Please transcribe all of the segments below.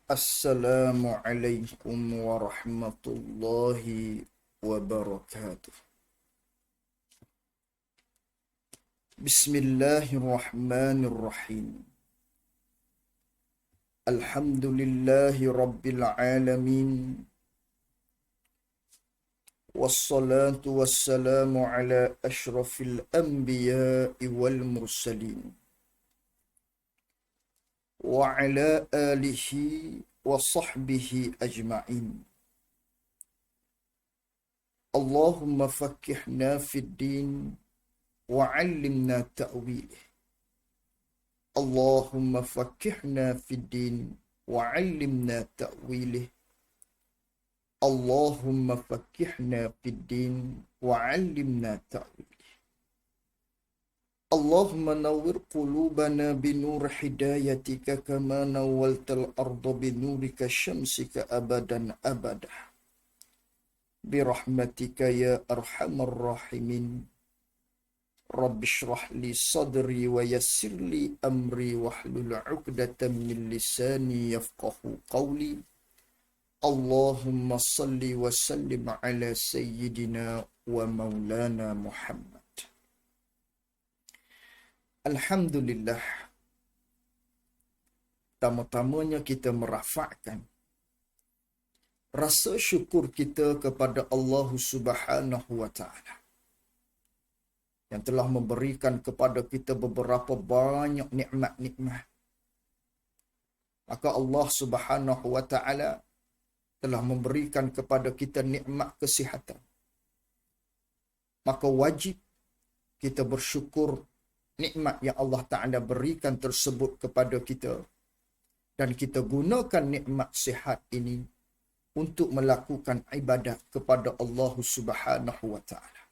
Assalamualaikum warahmatullahi wabarakatuh. Bismillahirrahmanirrahim. Alhamdulillahi rabbil alamin. Wassalatu wassalamu ala ashrafil anbiya'i wal mursalin. Wa ala alihi wa sahbihi ajma'in. Allahumma fakkihna fid din wa 'allimna ta'wil. Allahumma fakkihna fid din wa 'allimna ta'wil. Allahumma fakkihna fid din wa 'allimna ta'wil. Allahumma nawwir qulubana binur hidayatika kama nawwaltal arda binurika syamsika abadan abada. Birahmatika ya arhamar rahimin. Rabbi shrah li sadri wa yassir li amri wahlul 'uqdatam min lisani yafqahu qawli. Allahumma salli wa sallim ala sayyidina wa maulana Muhammad. Alhamdulillah. Pertama-tamanya kita merafakkan rasa syukur kita kepada Allah Subhanahu wa taala yang telah memberikan kepada kita beberapa banyak nikmat-nikmat. Maka Allah Subhanahu wa taala telah memberikan kepada kita nikmat kesihatan. Maka wajib kita bersyukur nikmat yang Allah Ta'ala berikan tersebut kepada kita, dan kita gunakan nikmat sihat ini untuk melakukan ibadat kepada Allah Subhanahu wa taala.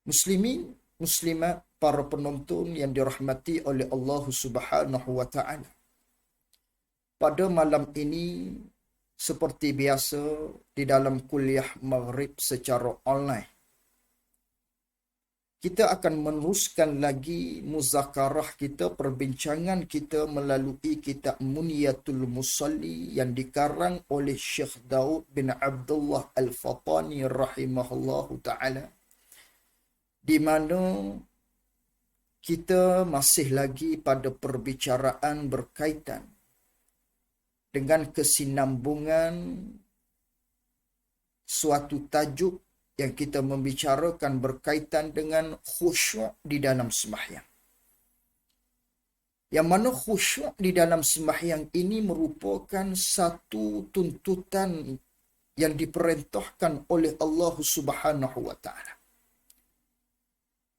Muslimin, muslimat, para penonton yang dirahmati oleh Allah Subhanahu wa taala. Pada malam ini, seperti biasa di dalam kuliah Maghrib secara online, kita akan meneruskan lagi muzakarah kita, perbincangan kita melalui kitab Muniyatul Musalli yang dikarang oleh Syekh Daud bin Abdullah Al-Fatani rahimahullahu ta'ala, di mana kita masih lagi pada perbicaraan berkaitan dengan kesinambungan suatu tajuk yang kita membicarakan berkaitan dengan khusyuk di dalam sembahyang. Yang mana khusyuk di dalam sembahyang ini merupakan satu tuntutan yang diperintahkan oleh Allah Subhanahu wa taala.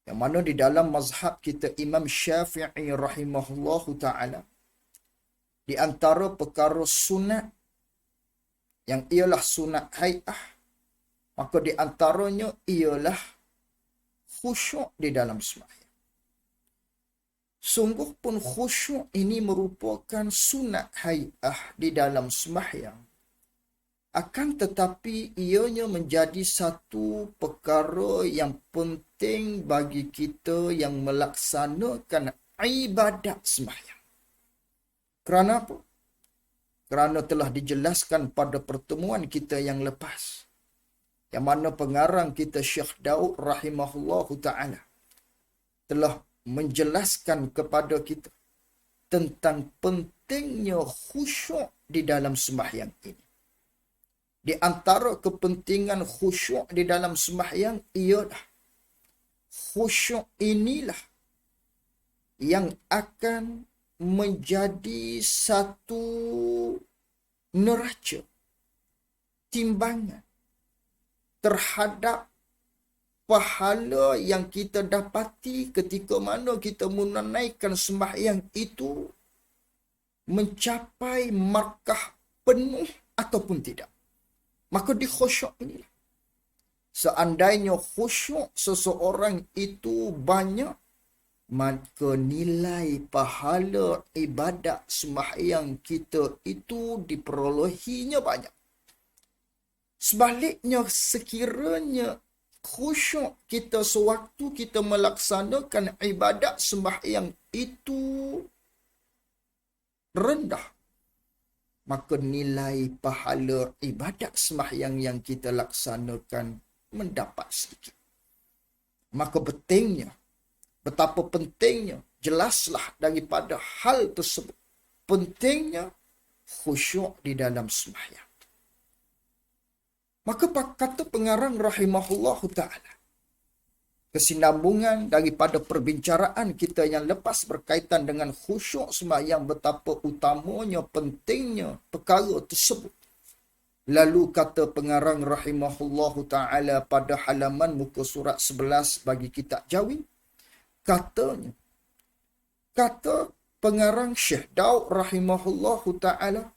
Yang mana di dalam mazhab kita Imam Syafi'i rahimahullahu taala, di antara perkara sunat yang ialah sunat hai'ah, maka di antaranya ialah khusyuk di dalam sembahyang. Sungguh pun khusyuk ini merupakan sunat hai'ah di dalam sembahyang. Akan tetapi ianya menjadi satu perkara yang penting bagi kita yang melaksanakan ibadat sembahyang. Kerana apa? Kerana telah dijelaskan pada pertemuan kita yang lepas, yang mana pengarang kita Syekh Daud rahimahullahu ta'ala telah menjelaskan kepada kita tentang pentingnya khusyuk di dalam sembahyang ini. Di antara kepentingan khusyuk di dalam sembahyang ialah khusyuk inilah yang akan menjadi satu neraca timbangan terhadap pahala yang kita dapati ketika mana kita menunaikan sembahyang itu mencapai markah penuh ataupun tidak. Maka di khusyuk inilah, seandainya khusyuk seseorang itu banyak, maka nilai pahala ibadat sembahyang kita itu diperolehinya banyak. Sebaliknya, sekiranya khusyuk kita sewaktu kita melaksanakan ibadat sembahyang itu rendah, maka nilai pahala ibadat sembahyang yang kita laksanakan mendapat sedikit. Maka betapa pentingnya, jelaslah daripada hal tersebut, pentingnya khusyuk di dalam sembahyang. Maka kata pengarang rahimahullah ta'ala, kesinambungan daripada perbincangan kita yang lepas berkaitan dengan khusyuk sembahyang, betapa utamanya, pentingnya perkara tersebut. Lalu kata pengarang rahimahullah ta'ala pada halaman muka surat 11 bagi kitab Jawi, kata pengarang Syekh Daud rahimahullah ta'ala,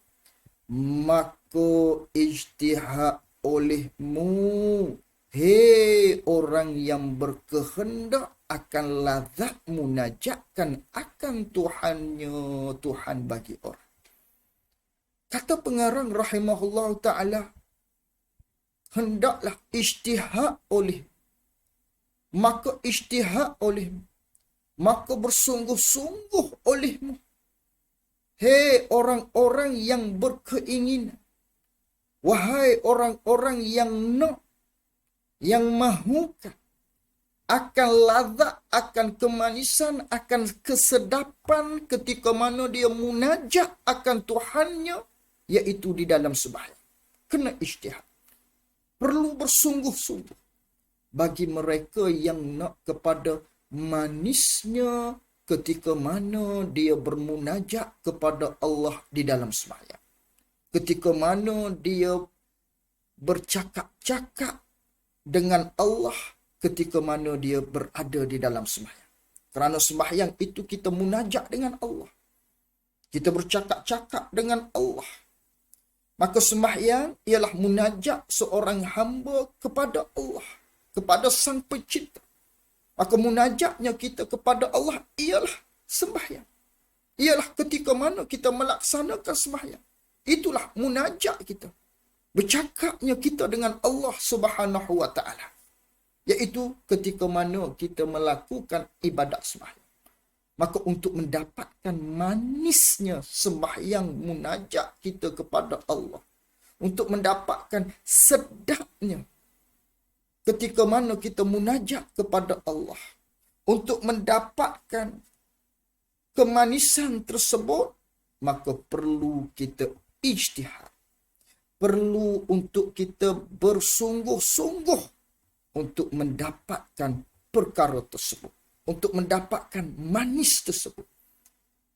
maka ijtihad olehmu, hei orang yang berkehendak akan lazat munajatkan akan Tuhannya, Tuhan bagi orang. Kata pengarang rahimahullah ta'ala, hendaklah ijtihad oleh, maka ijtihad olehmu, maka bersungguh-sungguh olehmu, hei orang-orang yang berkeinginan, wahai orang-orang yang nak, yang mahukan akan lazat, akan kemanisan, akan kesedapan ketika mana dia munajat akan Tuhannya, iaitu di dalam sembahyang. Kena ijtihad. Perlu bersungguh-sungguh bagi mereka yang nak kepada manisnya ketika mana dia bermunajat kepada Allah di dalam sembahyang. Ketika mana dia bercakap-cakap dengan Allah ketika mana dia berada di dalam sembahyang. Kerana sembahyang itu kita munajat dengan Allah. Kita bercakap-cakap dengan Allah. Maka sembahyang ialah munajat seorang hamba kepada Allah, kepada Sang Pencipta. Maka munajatnya kita kepada Allah ialah sembahyang. Ialah ketika mana kita melaksanakan sembahyang. Itulah munajat kita. Bercakapnya kita dengan Allah Subhanahu wa ta'ala. Iaitu ketika mana kita melakukan ibadat sembahyang. Maka untuk mendapatkan manisnya sembahyang munajat kita kepada Allah, untuk mendapatkan sedapnya ketika mana kita munajat kepada Allah, untuk mendapatkan kemanisan tersebut, maka perlu kita ijtihad. Perlu untuk kita bersungguh-sungguh untuk mendapatkan perkara tersebut, untuk mendapatkan manis tersebut.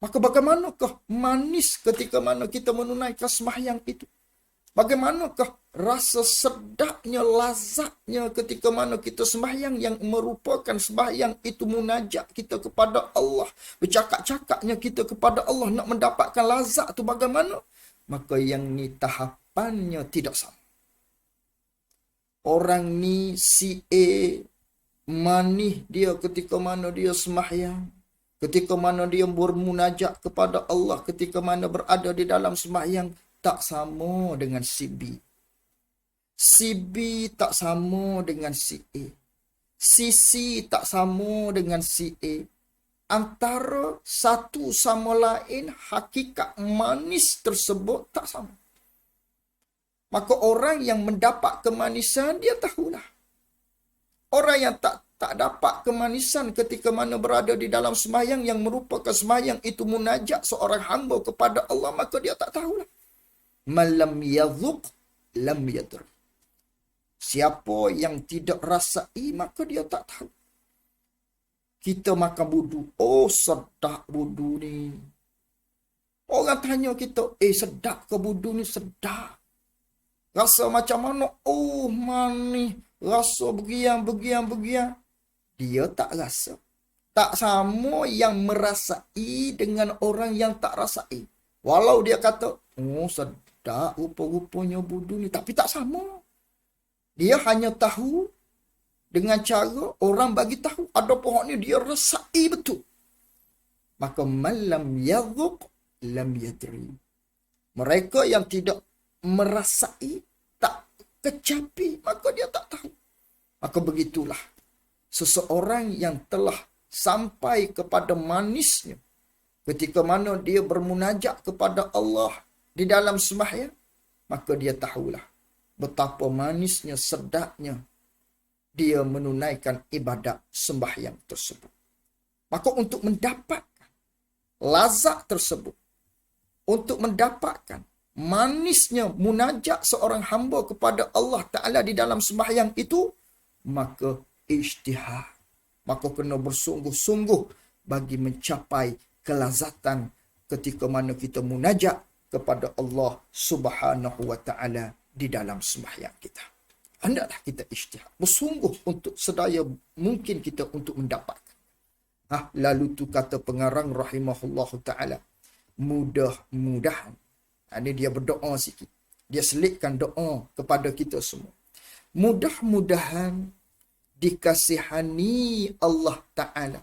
Maka bagaimanakah manis ketika mana kita menunaikan sembahyang itu? Bagaimanakah rasa sedapnya, lazatnya ketika mana kita sembahyang yang merupakan sembahyang itu munajat kita kepada Allah, bercakap-cakapnya kita kepada Allah, nak mendapatkan lazat tu bagaimana? Maka yang ni tahapannya tidak sama. Orang ni si A, manih dia ketika mana dia sembahyang, ketika mana dia bermunajat kepada Allah, ketika mana berada di dalam sembahyang, tak sama dengan si B. Si B tak sama dengan si A. Si C tak sama dengan si A. Antara satu sama lain, hakikat manis tersebut tak sama. Maka orang yang mendapat kemanisan, dia tahulah. Orang yang tak dapat kemanisan ketika mana berada di dalam sembahyang yang merupakan sembahyang itu munajat seorang hamba kepada Allah, maka dia tak tahulah. Malam yadhuq lam yadri. Siapa yang tidak rasai, maka dia tak tahu. Kita makan budu, oh sedap budu ni. Orang tanya kita, sedap ke budu ni? Sedap. Rasa macam mana? Oh manis. Rasa begian. Dia tak rasa. Tak sama yang merasai dengan orang yang tak rasai. Walau dia kata, oh sedap rupa-rupanya budu ni. Tapi tak sama. Dia hanya tahu dengan cara orang bagi tahu. Ada pohon ni dia rasai betul. Maka malam yadhuq lam yadri. Mereka yang tidak merasai, tak kecapi, maka dia tak tahu. Maka begitulah seseorang yang telah sampai kepada manisnya ketika mana dia bermunajat kepada Allah, di dalam sembahyang, maka dia tahulah betapa manisnya, sedapnya dia menunaikan ibadat sembahyang tersebut. Maka untuk mendapat lazat tersebut, untuk mendapatkan manisnya munajat seorang hamba kepada Allah Ta'ala di dalam sembahyang itu, maka ijtihad, maka kena bersungguh-sungguh bagi mencapai kelazatan ketika mana kita munajat kepada Allah Subhanahu wa Ta'ala di dalam sembahyang kita. Hendaklah kita ijtihad, bersungguh untuk sedaya mungkin kita untuk mendapatkan. Lalu tu kata pengarang rahimahullahu ta'ala, mudah-mudahan. Ini dia berdoa sikit. Dia selitkan doa kepada kita semua. Mudah-mudahan dikasihani Allah Ta'ala.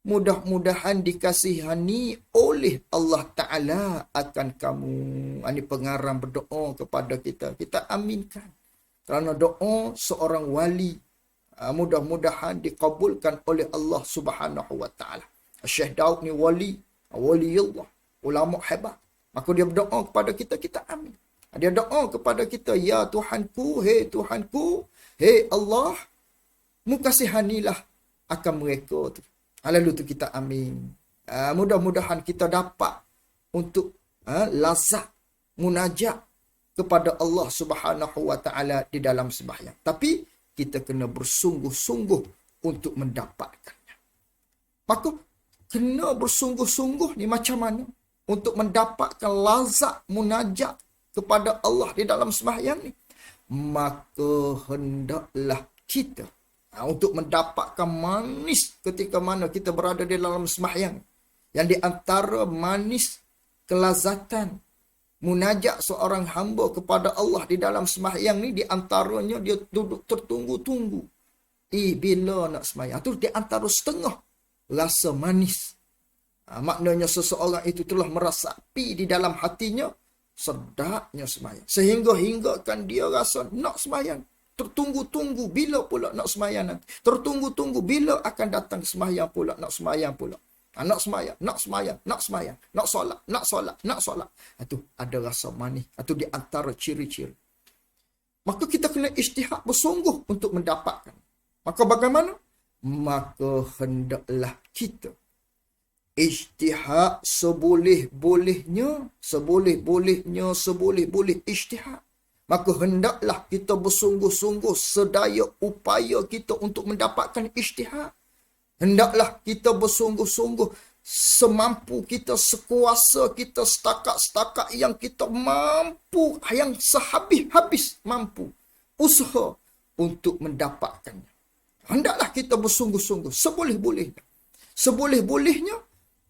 Mudah-mudahan dikasihani oleh Allah Ta'ala akan kamu. Ini pengarang berdoa kepada kita. Kita aminkan. Kerana doa seorang wali, mudah-mudahan dikabulkan oleh Allah Subhanahu wa Ta'ala. Syekh Daud ni wali Allah, ulama hebat. Maka dia berdoa kepada kita, kita amin. Dia doa kepada kita, ya Tuhanku, hei Allah, mu kasihanilah akan mereka tu. Lalu tu kita amin. Mudah-mudahan kita dapat untuk lazat munajat kepada Allah Subhanahu wa Ta'ala di dalam sembahyang. Tapi kita kena bersungguh-sungguh untuk mendapatkannya. Maka kena bersungguh-sungguh ni macam mana untuk mendapatkan lazat munajat kepada Allah di dalam sembahyang ni? Maka hendaklah kita untuk mendapatkan manis ketika mana kita berada di dalam sembahyang. Yang di antara manis kelazatan munajat seorang hamba kepada Allah di dalam sembahyang ni, di antaranya dia duduk tertunggu-tunggu. Bila nak sembahyang? Itu di antara setengah rasa manis. Maknanya seseorang itu telah merasapi di dalam hatinya sedapnya sembahyang. Sehingga kan dia rasa nak sembahyang. Tertunggu-tunggu bila pula nak sembahyang nanti. Tertunggu-tunggu bila akan datang sembahyang pula, nak sembahyang pula. Nak sembahyang, nak solat. Itu ada rasa manis. Itu di antara ciri-ciri. Maka kita kena ijtihad bersungguh untuk mendapatkan. Maka bagaimana? Maka hendaklah kita ijtihad seboleh-bolehnya ijtihad. Maka hendaklah kita bersungguh-sungguh sedaya upaya kita untuk mendapatkan ijtihad. Hendaklah kita bersungguh-sungguh semampu kita, sekuasa kita, setakat-setakat yang kita mampu, yang sehabis-habis mampu usaha untuk mendapatkannya. Hendaklah kita bersungguh-sungguh seboleh-bolehnya. Seboleh-bolehnya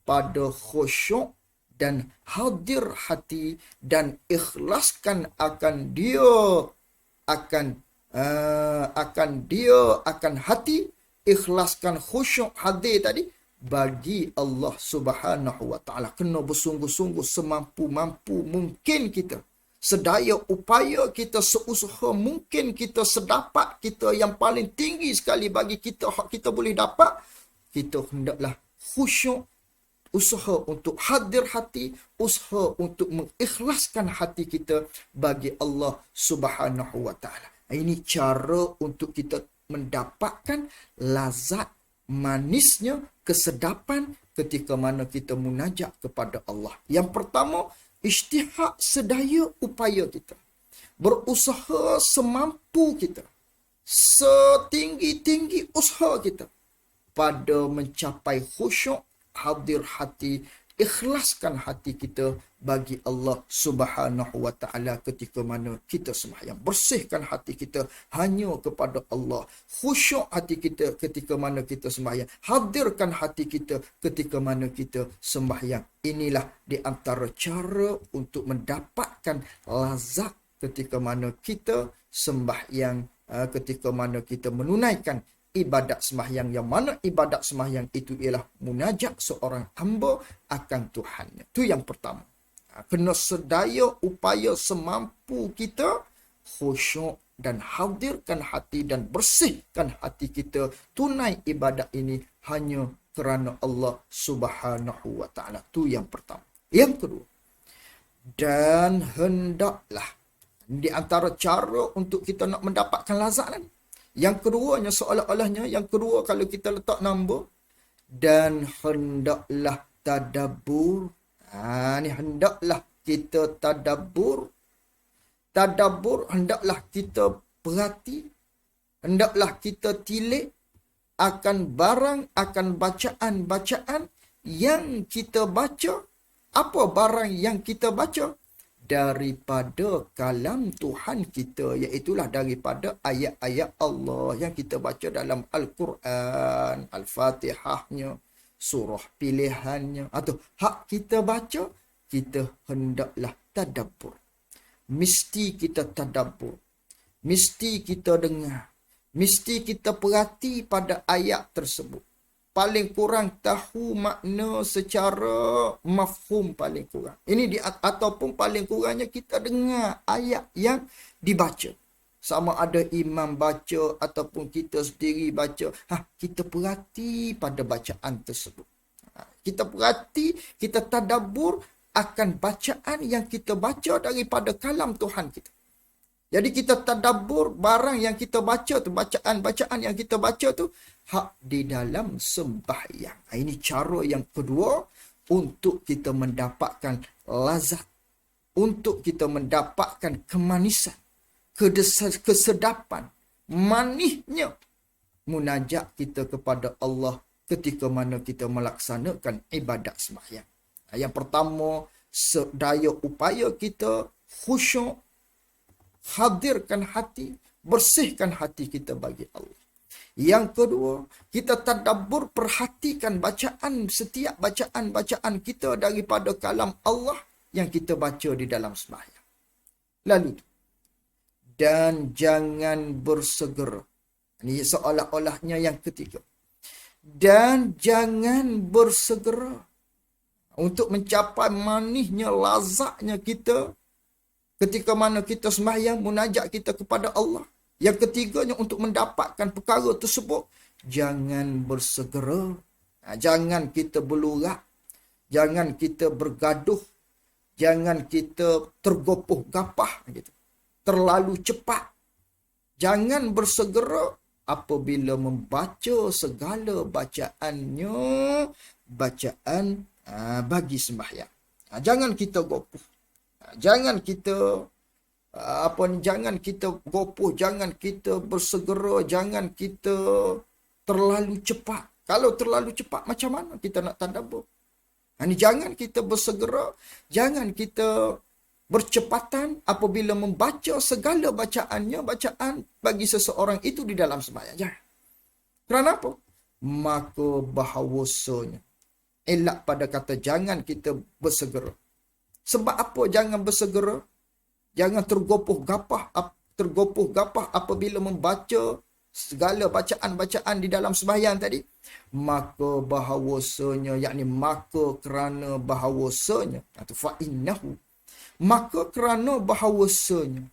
pada khusyuk dan hadir hati dan ikhlaskan akan hati, ikhlaskan khusyuk hadir tadi bagi Allah Subhanahu wa Ta'ala. Kena bersungguh-sungguh semampu-mampu mungkin kita. Sedaya upaya kita, seusaha mungkin kita, sedapat kita, yang paling tinggi sekali bagi kita, hak kita boleh dapat, kita hendaklah khusyuk, usaha untuk hadir hati, usaha untuk mengikhlaskan hati kita bagi Allah Subhanahu wa Ta'ala. Ini cara untuk kita mendapatkan lazat manisnya kesedapan ketika mana kita munajat kepada Allah. Yang pertama, ijtihad sedaya upaya kita. Berusaha semampu kita. Setinggi-tinggi usaha kita pada mencapai khusyuk, hadir hati, ikhlaskan hati kita bagi Allah Subhanahu wa Ta'ala ketika mana kita sembahyang. Bersihkan hati kita hanya kepada Allah. Khusyuk hati kita ketika mana kita sembahyang. Hadirkan hati kita ketika mana kita sembahyang. Inilah di antara cara untuk mendapatkan lazat ketika mana kita sembahyang, ketika mana kita menunaikan ibadat sembahyang, yang mana ibadat sembahyang itu ialah munajat seorang hamba akan Tuhannya. Itu yang pertama. Kena sedaya upaya semampu kita khusyuk dan hadirkan hati dan bersihkan hati kita. Tunai ibadat ini hanya kerana Allah Subhanahu wa Ta'ala. Itu yang pertama. Yang kedua, Dan hendaklah. Di antara cara untuk kita nak mendapatkan lazat ni. Yang keduanya seolah-olahnya, yang kedua kalau kita letak nombor, dan hendaklah tadabbur. Ni hendaklah kita tadabbur. Tadabbur hendaklah kita perhati, hendaklah kita tilik akan barang, akan bacaan-bacaan yang kita baca. Apa barang yang kita baca? Daripada kalam Tuhan kita, iaitulah daripada ayat-ayat Allah yang kita baca dalam Al-Quran, Al-Fatihahnya, surah pilihannya, atau hak kita baca, kita hendaklah tadabbur. Mesti kita tadabbur, mesti kita dengar, mesti kita perhati pada ayat tersebut. Paling kurang tahu makna secara mafhum paling kurang. Ini ataupun paling kurangnya kita dengar ayat yang dibaca. Sama ada imam baca ataupun kita sendiri baca. Kita perhati pada bacaan tersebut. Kita perhati, kita tadabbur akan bacaan yang kita baca daripada kalam Tuhan kita. Jadi kita tadabbur barang yang kita baca tu, bacaan-bacaan yang kita baca tu, hak di dalam sembahyang. Ini cara yang kedua untuk kita mendapatkan lazat, untuk kita mendapatkan kemanisan, kesedapan, manisnya munajat kita kepada Allah ketika mana kita melaksanakan ibadat sembahyang. Yang pertama, sedaya upaya kita khusyuk, hadirkan hati, bersihkan hati kita bagi Allah. Yang kedua, kita tadabbur, perhatikan bacaan, setiap bacaan-bacaan kita daripada kalam Allah yang kita baca di dalam sembahyang. Lalu, dan jangan bersegera. Ini seolah-olahnya yang ketiga. Dan jangan bersegera untuk mencapai manisnya, lazatnya kita ketika mana kita sembahyang, munajat kita kepada Allah. Yang ketiganya, untuk mendapatkan perkara tersebut, jangan bersegera. Jangan kita belurak. Jangan kita bergaduh. Jangan kita tergopoh gapah. Gitu. Terlalu cepat. Jangan bersegera apabila membaca segala bacaannya, bacaan bagi sembahyang. Jangan kita gopoh. Jangan kita jangan kita gopoh, jangan kita bersegera, jangan kita terlalu cepat. Kalau terlalu cepat, macam mana kita nak tadabbur? Jangan kita bersegera, jangan kita bercepatan apabila membaca segala bacaannya, bacaan bagi seseorang itu di dalam sembahyang. Jangan. Kerana apa? Maka bahawasanya, elak pada kata jangan kita bersegera. Sebab apa jangan bersegera? Jangan tergopoh gapah apabila membaca segala bacaan-bacaan di dalam sembahyang tadi. Maka bahawasanya, yakni maka kerana bahawasanya, atau fa'innahu, maka kerana bahawasanya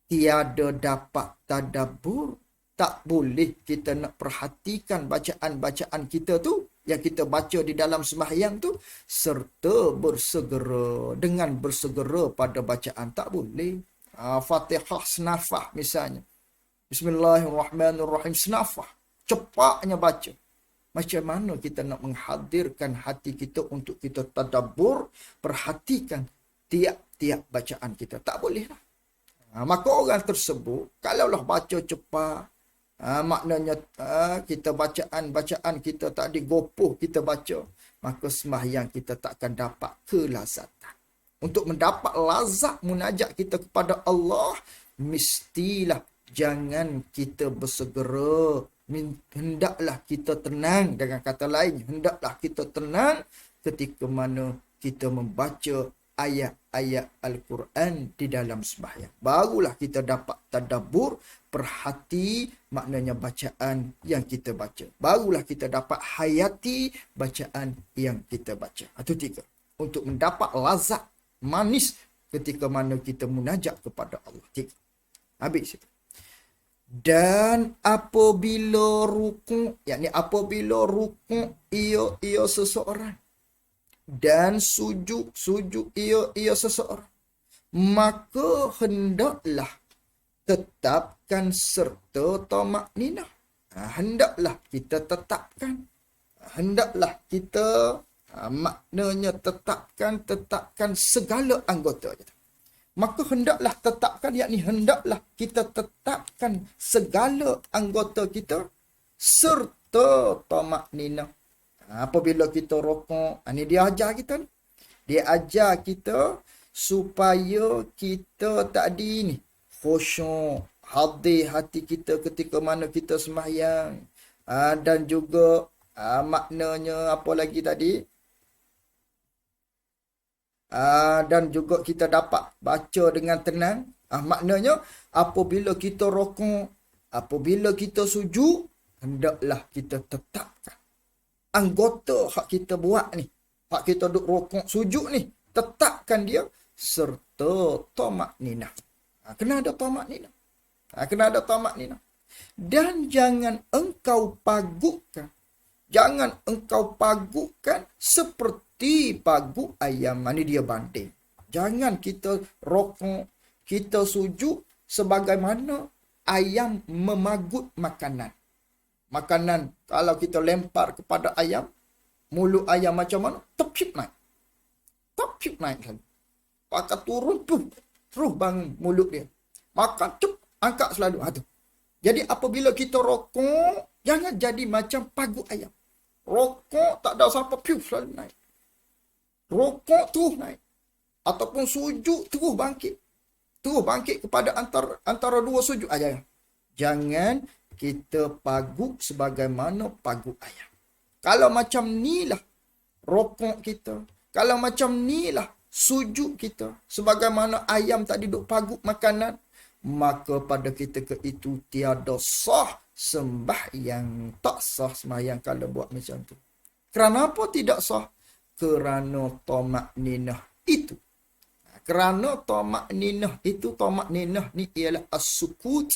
tiada dapat tadabbur, tak boleh kita nak perhatikan bacaan-bacaan kita tu, yang kita baca di dalam sembahyang tu, serta bersegera. Dengan bersegera pada bacaan, tak boleh. Fatihah senafah misalnya. Bismillahirrahmanirrahim, senafah. Cepatnya baca. Macam mana kita nak menghadirkan hati kita untuk kita tadabbur, perhatikan tiap-tiap bacaan kita? Tak boleh lah. Maka orang tersebut, kalaulah baca cepat, maknanya kita bacaan kita tak digopoh kita baca, maka sembahyang kita tak akan dapat kelazatan. Untuk mendapat lazat munajat kita kepada Allah, mestilah jangan kita bersegera, hendaklah kita tenang. Dengan kata lain, hendaklah kita tenang ketika mana kita membaca ayat-ayat Al-Quran di dalam sembahyang. Barulah kita dapat tadabbur, perhati maknanya bacaan yang kita baca. Barulah kita dapat hayati bacaan yang kita baca. Itu tiga. Untuk mendapat lazat manis ketika mana kita munajat kepada Allah. Tiga. Habis itu. Dan apabila rukuk, yakni apabila rukuk ia seseorang, dan sujud ia seseorang, maka hendaklah tetapkan serta tamak ninah. Hendaklah kita tetapkan. Hendaklah kita maknanya tetapkan segala anggota kita. Maka hendaklah tetapkan, yakni hendaklah kita tetapkan segala anggota kita serta tamak ninah. Apabila kita rokok, ini dia ajar kita ni. Dia ajar kita supaya kita tadi ni khusyuk, hadir hati kita ketika mana kita sembahyang. Dan juga maknanya apa lagi tadi? Dan juga kita dapat baca dengan tenang. Maknanya apabila kita rokok, apabila kita sujud, hendaklah kita tetapkan anggota hak kita buat ni, hak kita duk rokok sujud ni, tetapkan dia serta tamak ninah. Kena ada tamak ninah. Kena ada tamak ninah. Dan jangan engkau pagukkan, jangan engkau pagukkan seperti paguk ayam. Ini dia banding. Jangan kita rokok, kita sujud sebagaimana ayam memagut makanan. Makanan kalau kita lempar kepada ayam, mulut ayam macam mana? Tepip naik. Tepip naik lagi. Pakai turun tu, terus bangun mulut dia. Makan cep, angkat selalu. Tu. Jadi apabila kita rokok, jangan jadi macam paguk ayam. Rokok tak ada siapa piu selalu naik. Rokok terus naik. Ataupun sujud terus bangkit. Terus bangkit kepada antara dua sujud aja. Jangan kita paguk sebagaimana paguk ayam. Kalau macam ni lah rokok kita, kalau macam ni lah sujud kita, sebagaimana ayam tadi duk paguk makanan, maka pada ketika itu tiada sah sembahyang. Tak sah sembahyang kalau buat macam tu. Kerana apa tidak sah? Kerana tamak ninah itu. Kerana tamak ninah itu, tamak ninah ni ialah as-sukut.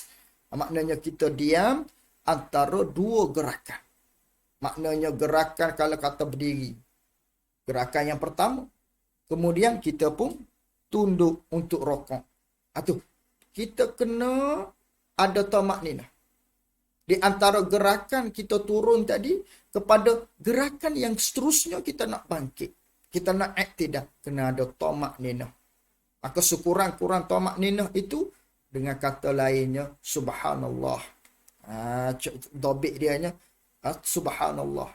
Maknanya kita diam antara dua gerakan. Maknanya gerakan kalau kata berdiri. Gerakan yang pertama. Kemudian kita pun tunduk untuk rokok. Itu. Kita kena ada tamak ninah. Di antara gerakan kita turun tadi kepada gerakan yang seterusnya kita nak bangkit. Kita nak iktidak. Kena ada tamak ninah. Maka sekurang-kurang tamak ninah itu dengan kata lainnya subhanallah. Dobik dianya subhanallah.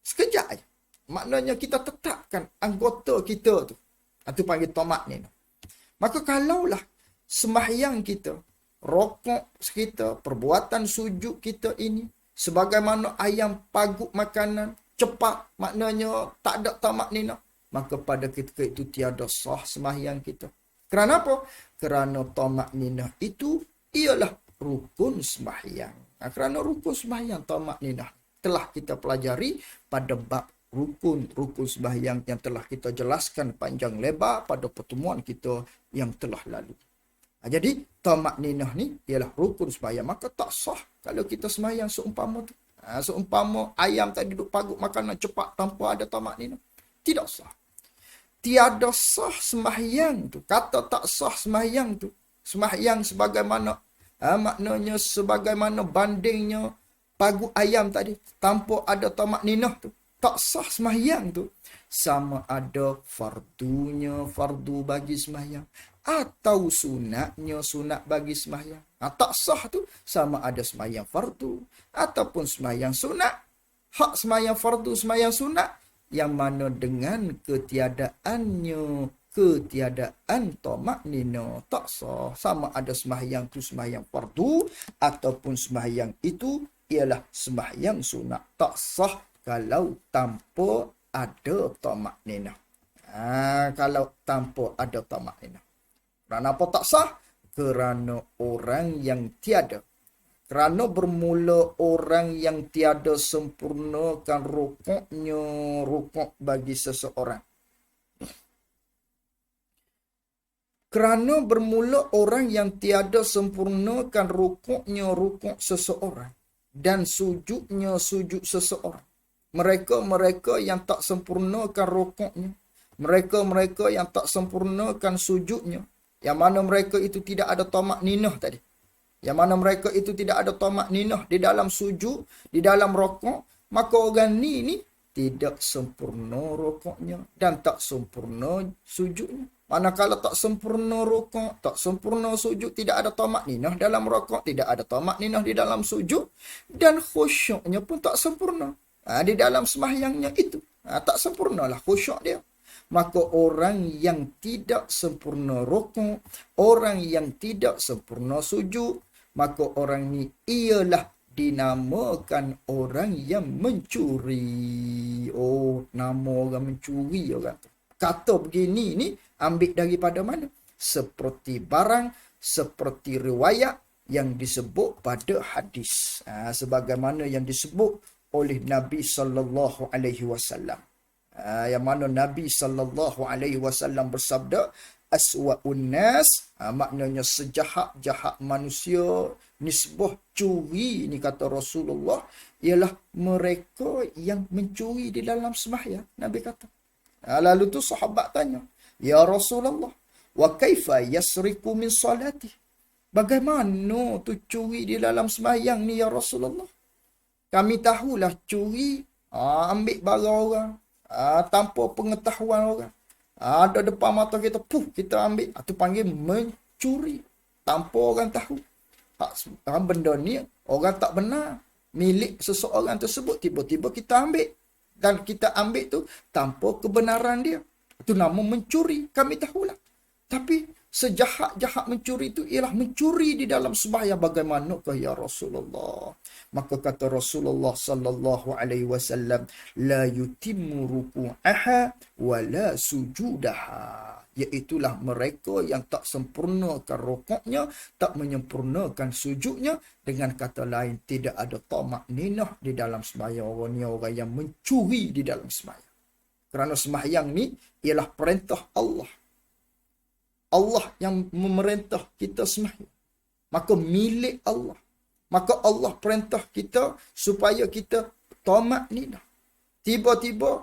Sekejap aja. Maknanya kita tetapkan anggota kita tu. Itu panggil tamak ninah. Maka kalaulah sembahyang kita, rokok kita, perbuatan sujud kita ini sebagaimana ayam paguk makanan cepat, maknanya tak ada tamak ninah, maka pada ketika itu tiada sah sembahyang kita. Kerana apa? Kerana tamak ninah itu ialah rukun sembahyang. Kerana rukun sembahyang tamak ninah telah kita pelajari pada bab rukun sembahyang yang telah kita jelaskan panjang lebar pada pertemuan kita yang telah lalu. Jadi tamak ninah ni ialah rukun sembahyang. Maka tak sah kalau kita sembahyang seumpama tu. Seumpama ayam tadi duduk paguk makanan cepat tanpa ada tamak ninah. Tidak sah. Tiada sah sembahyang tu. Kata tak sah sembahyang tu. Sembahyang sebagaimana maknanya sebagaimana bandingnya paguk ayam tadi tanpa ada tamak ninah tu. Tak sah sembahyang tu. Sama ada fardunya fardu bagi sembahyang atau sunatnya sunat bagi sembahyang. Tak sah tu sama ada sembahyang fardu ataupun sembahyang sunat. Hak sembahyang fardu, sembahyang sunat yang mana dengan ketiadaan tamak ninah tak sah. Sama ada sembahyang tu sembahyang fardu ataupun sembahyang itu ialah sembahyang sunat. Tak sah kalau tanpa ada tamak ninah. Kalau tanpa ada tamak ninah. Kerana apa tak sah? Kerana orang yang tiada. Kerana bermula orang yang tiada sempurnakan rukuknya rukuk bagi seseorang. Kerana bermula orang yang tiada sempurnakan rukuknya rukuk seseorang dan sujudnya sujud seseorang. Mereka-mereka yang tak sempurnakan rukuknya. Mereka-mereka yang tak sempurnakan sujudnya. Yang mana mereka itu tidak ada tamak ninah tadi. Yang mana mereka itu tidak ada tamak ninah di dalam sujud, di dalam rukuk. Maka orang ni tidak sempurna rukuknya dan tak sempurna sujudnya. Manakala tak sempurna rukuk, tak sempurna sujud, tidak ada tamak ninah dalam rukuk, tidak ada tamak ninah di dalam sujud, dan khusyuknya pun tak sempurna. Di dalam sembahyangnya itu. Tak sempurnalah khusyuk dia. Maka orang yang tidak sempurna rukuk, orang yang tidak sempurna sujud, maka orang ni ialah dinamakan orang yang mencuri. Oh, nama orang mencuri orang tu. Kata begini ni ambil daripada mana? Seperti barang, seperti riwayat yang disebut pada hadis. Sebagaimana yang disebut oleh Nabi sallallahu alaihi wasallam. Yang mana Nabi sallallahu alaihi wasallam bersabda, aswa'un nas, maknanya sejahat-jahat manusia, nisbah curi ni kata Rasulullah, ialah mereka yang mencuri di dalam sembahyang. Nabi kata. Lalu tu sahabat tanya, ya Rasulullah, wa kaifa yasriku min salati? Bagaimana tu curi di dalam sembahyang ni ya Rasulullah? Kami tahulah curi, ambil barang orang, tanpa pengetahuan orang. Ada depan mata kita, kita ambil. Itu panggil mencuri. Tanpa orang tahu. Benda ni orang tak benar. Milik seseorang tersebut, tiba-tiba kita ambil. Dan kita ambil tu tanpa kebenaran dia. Itu nama mencuri. Kami tahulah. Tapi sejahat-jahat mencuri itu ialah mencuri di dalam sembahyang. Bagaimanakah ya Rasulullah? Maka kata Rasulullah sallallahu alaihi wasallam, la yutimmu ruku'aha wa la sujudaha. Iaitulah mereka yang tak sempurnakan rukuknya, tak menyempurnakan sujudnya. Dengan kata lain, tidak ada tamak ninah di dalam sembahyang. Orang ni orang yang mencuri di dalam sembahyang. Kerana sembahyang ni ialah perintah Allah. Allah yang memerintah kita sembahyang. Maka milik Allah. Maka Allah perintah kita supaya kita tamak ninah. Tiba-tiba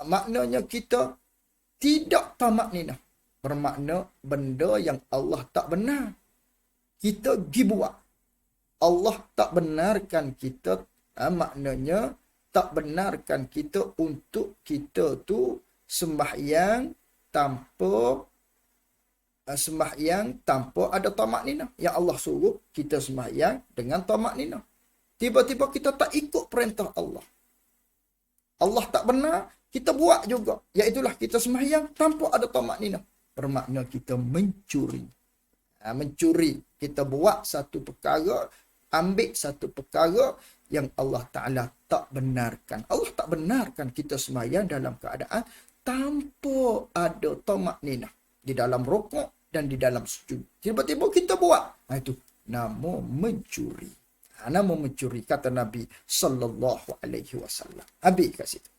maknanya kita tidak tamak ninah. Bermakna benda yang Allah tak benar, kita pergi buat. Allah tak benarkan kita, maknanya tak benarkan kita untuk kita tu sembahyang tanpa ada tamak ninah. Yang Allah suruh kita sembahyang dengan tamak ninah. Tiba-tiba kita tak ikut perintah Allah. Allah tak benar, kita buat juga. Iaitulah kita sembahyang tanpa ada tamak ninah. Bermakna kita mencuri. Mencuri. Kita buat satu perkara, ambil satu perkara yang Allah Ta'ala tak benarkan. Allah tak benarkan kita sembahyang dalam keadaan tanpa ada tamak ninah. Di dalam rukuk dan di dalam sujud. Tiba-tiba kita buat. Itu nama mencuri. Nama mencuri, kata Nabi sallallahu alaihi wasallam. Habis kat situ.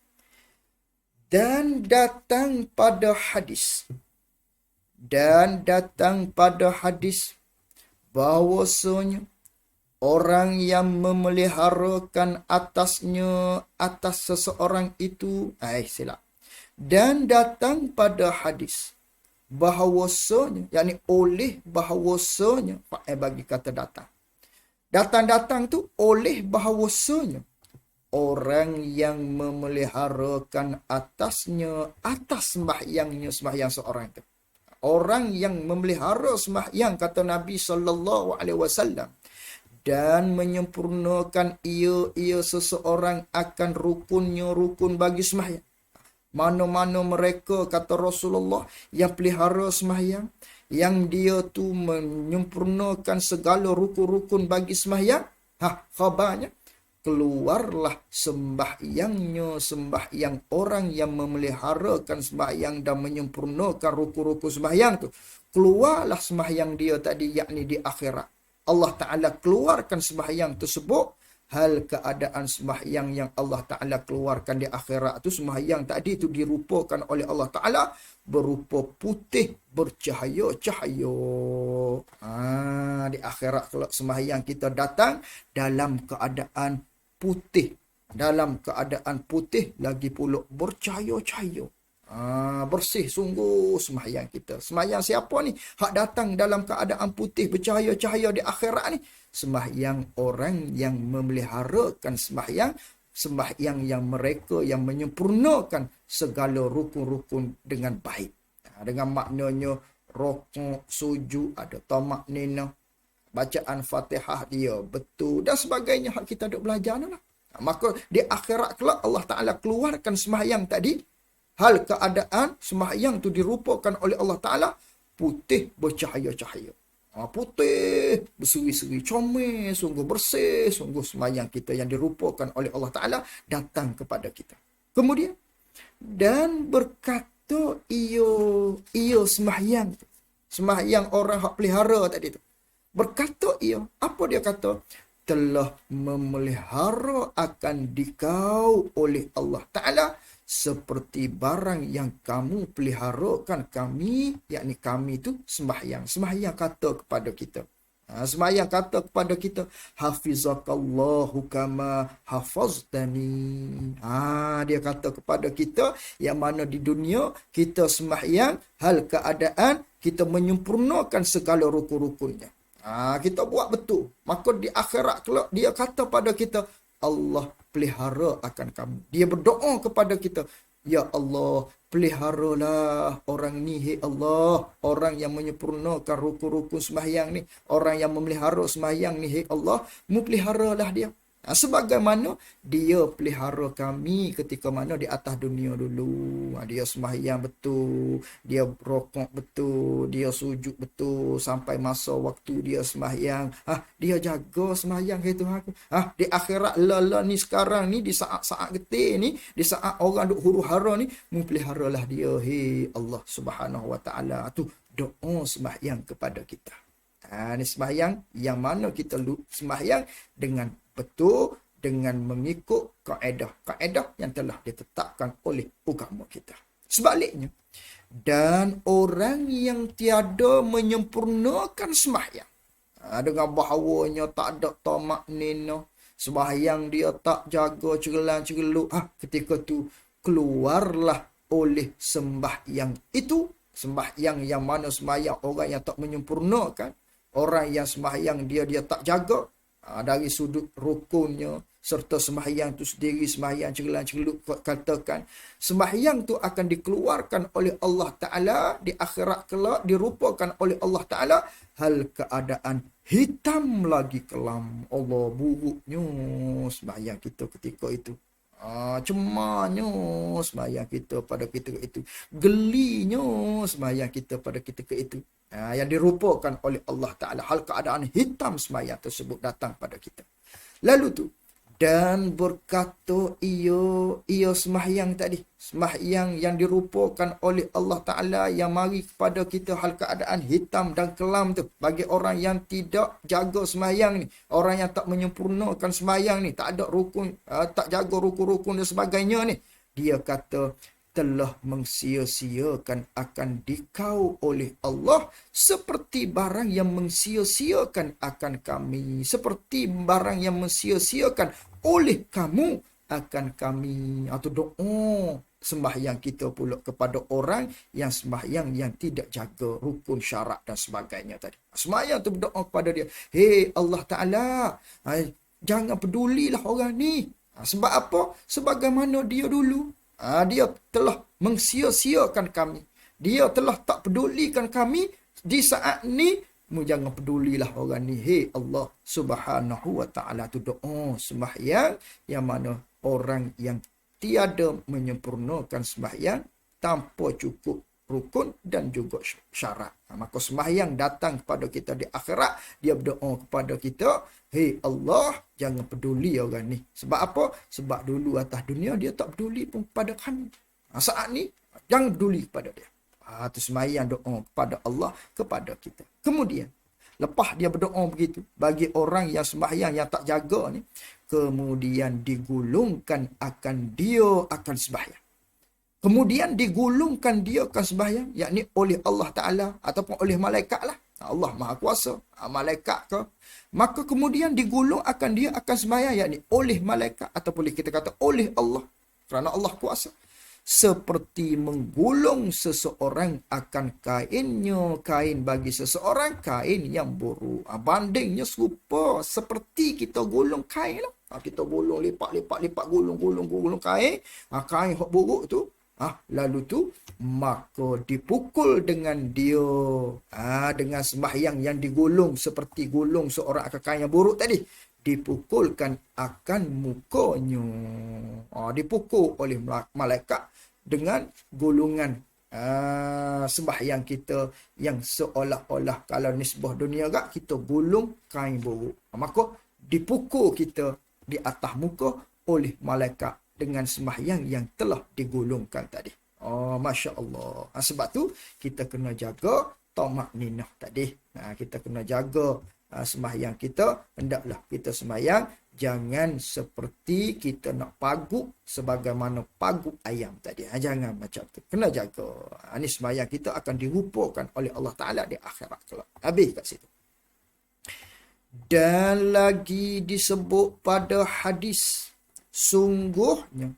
Dan datang pada hadis bahawasanya orang yang memeliharakan atas seseorang itu, silap. Dan datang pada hadis bahawasanya, yakni oleh bahawasanya, bagi kata datang. Datang tu oleh bahawasanya orang yang memeliharakan atas sembahyang seorang itu. Orang yang memelihara sembahyang, kata Nabi sallallahu alaihi wasallam, dan menyempurnakan ia seseorang akan rukun bagi sembahyang. Mana-mana mereka, kata Rasulullah, yang pelihara sembahyang, yang dia tu menyempurnakan segala rukun-rukun bagi sembahyang, khabarnya, keluarlah sembahyang orang yang memeliharakan sembahyang dan menyempurnakan rukun-rukun sembahyang tu. Keluarlah sembahyang dia tadi, yakni di akhirat. Allah Ta'ala keluarkan sembahyang tersebut. Hal keadaan sembahyang yang Allah Ta'ala keluarkan di akhirat tu, sembahyang tadi tu dirupakan oleh Allah Ta'ala berupa putih bercahaya-cahaya. Di akhirat kalau sembahyang kita datang dalam keadaan putih. dalam keadaan putih lagi pula bercahaya-cahaya. Bersih sungguh sembahyang kita. Sembahyang siapa ni? Hak datang dalam keadaan putih bercahaya-cahaya di akhirat ni. Sembahyang orang yang memeliharakan sembahyang. Sembahyang yang mereka yang menyempurnakan segala rukun-rukun dengan baik. Dengan maknanya rokok, sujud, ada tamak nina, bacaan Fatihah dia betul dan sebagainya. Hak kita duk belajar ni lah. Maka di akhirat kelak Allah Ta'ala keluarkan sembahyang tadi. Hal keadaan sembahyang tu dirupakan oleh Allah Ta'ala putih bercahaya-cahaya. Putih, berseri-seri, comel, sungguh bersih, sungguh sembahyang kita yang dirupakan oleh Allah Ta'ala datang kepada kita. Kemudian, dan berkata ia sembahyang. Sembahyang orang hak pelihara tadi tu. Berkata ia, apa dia kata? Telah memelihara akan dikau oleh Allah Ta'ala seperti barang yang kamu peliharakan kami, yakni kami tu sembahyang. Sembahyang kata kepada kita. Sembahyang kata kepada kita, hafizakallahu kama hafaztani. Dia kata kepada kita, yang mana di dunia kita sembahyang, hal keadaan kita menyempurnakan segala rukun-rukunnya. Kita buat betul. Maka di akhirat kelak dia kata pada kita, Allah pelihara akan kamu. Dia berdoa kepada kita, ya Allah, peliharalah orang ni, hei Allah. Orang yang menyempurnakan rukun-rukun sembahyang ni, orang yang memelihara sembahyang ni, hei Allah, mu peliharalah dia. Sebagaimana dia pelihara kami ketika mana di atas dunia dulu. Dia sembahyang betul, dia rokok betul, dia sujud betul sampai masa waktu dia sembahyang. Dia jaga sembahyang itu aku. Di akhirat lala ni sekarang ni, di saat-saat getih ni, di saat orang duk huru-hara ni, mu peliharalah dia, hei Allah Subhanahu Wa Taala. Tu doa sembahyang kepada kita. Ni sembahyang yang mana kita sembahyang dengan betul, dengan mengikut kaedah yang telah ditetapkan oleh agama kita. Sebaliknya, dan orang yang tiada menyempurnakan sembahyang, dengan bahawanya tak ada tamak nina, sembahyang dia tak jaga cegelang-cegeluk, ketika tu keluarlah oleh sembahyang itu, sembahyang yang mana sembahyang orang yang tak menyempurnakan, orang yang sembahyang dia tak jaga, dari sudut rukunnya serta sembahyang tu sendiri, sembahyang cegelang-cegeluk, katakan sembahyang tu akan dikeluarkan oleh Allah Ta'ala di akhirat kelak, dirupakan oleh Allah Ta'ala hal keadaan hitam lagi kelam. Allah, buruknya sembahyang kita ketika itu. Cemarnya sembahyang kita pada ketika itu, gelinya sembahyang kita pada ketika itu, yang dirupakan oleh Allah Ta'ala. Hal keadaan hitam sembahyang tersebut datang pada kita. Lalu tu, dan berkata ia sembahyang tadi, sembahyang yang dirupakan oleh Allah Ta'ala yang mari kepada kita hal keadaan hitam dan kelam tu, bagi orang yang tidak jaga sembahyang ni, orang yang tak menyempurnakan sembahyang ni, tak ada rukun, tak jaga rukun-rukun dan sebagainya ni, dia kata telah mengsia-siakan akan dikau oleh Allah seperti barang yang mengsia-siakan akan kami, seperti barang yang mengsia-siakan oleh kamu akan kami. Atau doa sembahyang kita pula kepada orang yang sembahyang yang tidak jaga rukun syarat dan sebagainya tadi. Sembahyang tu berdoa kepada dia, hei Allah Ta'ala, jangan pedulilah orang ni. Sebab apa? Sebagaimana dia dulu, dia telah mengsia-siakan kami, dia telah tak pedulikan kami di saat ni. Mu jangan pedulilah orang ni, hei Allah Subhanahu Wa Ta'ala. Tu doa sembahyang yang mana orang yang tiada menyempurnakan sembahyang tanpa cukup rukun dan juga syarat. Maka sembahyang datang kepada kita di akhirat, dia berdoa kepada kita, hei Allah, jangan peduli orang ni. Sebab apa? Sebab dulu atas dunia dia tak peduli pun kepada kami. Saat ni jangan peduli kepada dia. Itu sembahyang doa kepada Allah kepada kita. Kemudian lepas dia berdoa begitu bagi orang yang sembahyang yang tak jaga ni, kemudian digulungkan akan dia akan sembahyang. Kemudian digulungkan dia akan sembahyang, yakni oleh Allah Ta'ala ataupun oleh malaikat lah. Allah Maha Kuasa, malaikat ke, maka kemudian digulung akan dia akan sembahyang, yakni oleh malaikat ataupun kita kata oleh Allah, kerana Allah kuasa. Seperti menggulung seseorang akan kainnya, kain bagi seseorang kain yang buruk. Bandingnya serupa seperti kita gulung kain lah. Kita gulung, lipat gulung kain. Kain yang buruk tu, lalu tu maka dipukul dengan dia, dengan sembahyang yang digulung seperti gulung seorang akan kain yang buruk tadi, dipukulkan akan mukanya. Dipukul oleh malaikat dengan gulungan sembahyang kita yang seolah-olah kalau nisbah dunia agak kita gulung kain buruk. Maka dipukul kita di atas muka oleh malaikat dengan sembahyang yang telah digulungkan tadi. Masya Allah. Sebab tu kita kena jaga tamakninah tadi. Kita kena jaga sembahyang kita. Hendaklah kita sembahyang jangan seperti kita nak paguk sebagaimana paguk ayam tadi. Jangan macam tu. Kena jaga. Ini sembahyang kita akan dirupakan oleh Allah Ta'ala di akhirat kelak. Habis kat situ. Dan lagi disebut pada hadis, sungguhnya,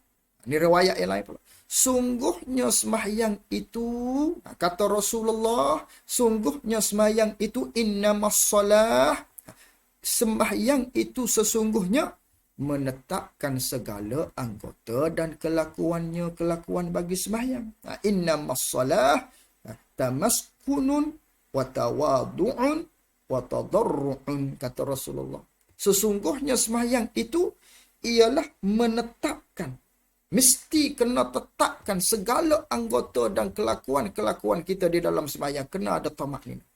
ini riwayat yang lain pula, sungguhnya sembahyang itu, kata Rasulullah, sungguhnya sembahyang itu innamas salah, sembahyang itu sesungguhnya menetapkan segala anggota dan kelakuan bagi sembahyang. Innamas salah tamaskunun wa tawadu'un wa tadarru'un, kata Rasulullah. Sesungguhnya sembahyang itu ialah menetapkan, mesti kena tetapkan segala anggota dan kelakuan kita di dalam sembahyang, kena ada tamakninah.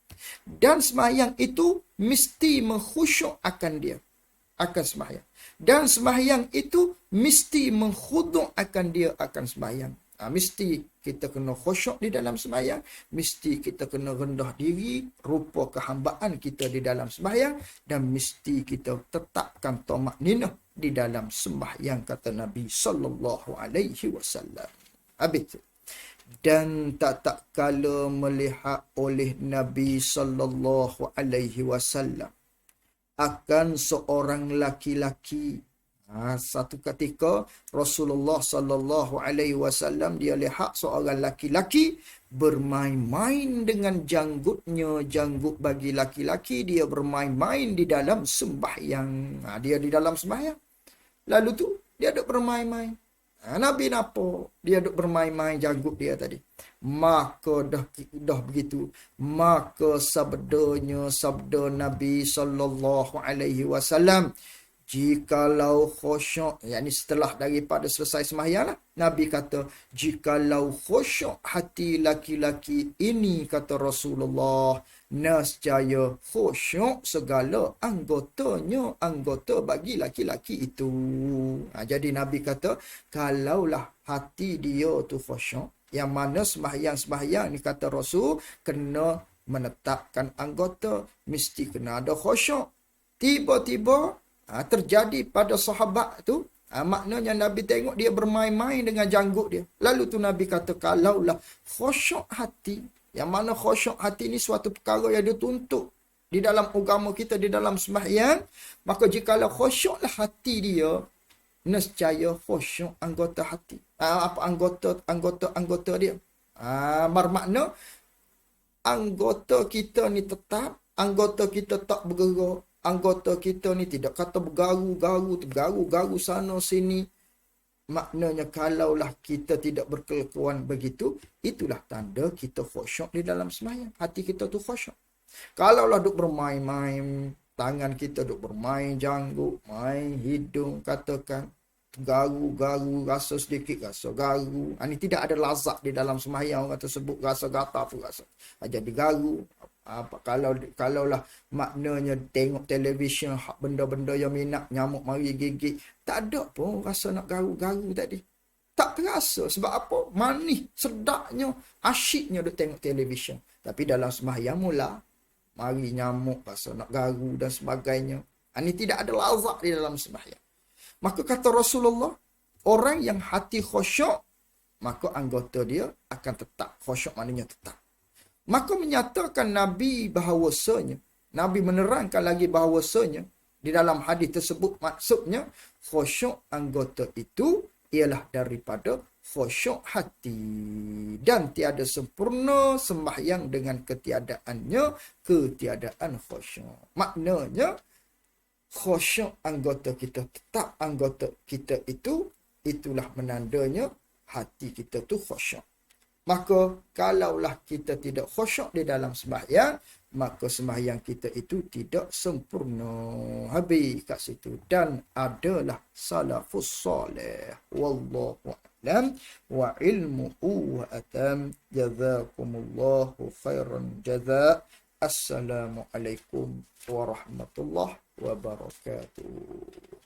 Dan sembahyang itu mesti mengkhusyuk akan dia, akan sembahyang. Dan sembahyang itu mesti menghuduk akan dia, akan sembahyang. Mesti kita kena khusyuk di dalam sembahyang, mesti kita kena rendah diri, rupa kehambaan kita di dalam sembahyang, dan mesti kita tetapkan tamakninah di dalam sembahyang, kata Nabi sallallahu alaihi wasallam. Habis. Dan tak kala melihat oleh Nabi sallallahu alaihi wasallam akan seorang laki-laki. Satu ketika Rasulullah sallallahu alaihi wasallam dia lihat seorang laki-laki bermain-main dengan janggutnya, janggut bagi laki-laki, dia bermain-main di dalam sembahyang. Dia di dalam sembahyang. Lalu tu dia duk bermain-main. Nabi nampak dia duk bermain-main janggut dia tadi. Maka dah begitu, maka sabda Nabi sallallahu alaihi wasallam, jikalau khusyuk, yakni setelah daripada selesai sembahyang lah, Nabi kata, jikalau khusyuk hati laki-laki ini, kata Rasulullah, nescaya khusyuk segala anggota bagi laki-laki itu. Jadi Nabi kata, kalaulah hati dia tu khusyuk, yang mana sembahyang ni, kata Rasul, kena menetapkan anggota, mesti kena ada khusyuk. Tiba-tiba terjadi pada sahabat tu, maknanya Nabi tengok dia bermain-main dengan janggut dia. Lalu tu Nabi kata, kalaulah khusyuk hati, yang mana khusyuk hati ni suatu perkara yang dituntut di dalam agama kita, di dalam sembahyang, maka jikalau khusyuklah hati dia, nescaya khusyuk anggota hati. Apa anggota dia? Bermakna anggota kita ni tetap, anggota kita tak bergerak, anggota kita ni tidak kata bergaru sana sini. Maknanya kalaulah kita tidak berkelakuan begitu, itulah tanda kita khusyuk di dalam sembahyang. Hati kita tu khusyuk. Kalaulah duk bermain-main, tangan kita duk bermain janggut, main hidung, katakan garu, rasa sedikit, rasa garu. Ini tidak ada lazat di dalam sembahyang, orang tersebut rasa gatal pun rasa. Jadi garu. Kalaulah maknanya tengok televisyen, benda-benda yang minat, nyamuk mari gigit, tak ada pun rasa nak garu-garu tadi. Tak terasa. Sebab apa? Manis, sedapnya, asyiknya duk tengok televisyen. Tapi dalam sembahyang mula, mari nyamuk, rasa nak garu dan sebagainya. Ini tidak ada lazat di dalam sembahyang. Maka kata Rasulullah, orang yang hati khusyuk, maka anggota dia akan tetap. Khusyuk maknanya tetap. Maka menyatakan Nabi bahawasanya, Nabi menerangkan lagi bahawasanya, di dalam hadis tersebut maksudnya, khusyuk anggota itu ialah daripada khusyuk hati. Dan tiada sempurna sembahyang dengan ketiadaannya ketiadaan khusyuk. Maknanya, khusyuk anggota kita, tetap anggota kita itu, itulah menandanya hati kita tu khusyuk. Maka kalaulah kita tidak khusyuk di dalam sembahyang, maka sembahyang kita itu tidak sempurna. Habis kat situ. Dan adalah salafus salih. Wallahu a'lam wa ilmuhu wa atam. Jazakumullahu khairan jazak. Assalamualaikum warahmatullahi wabarakatuh.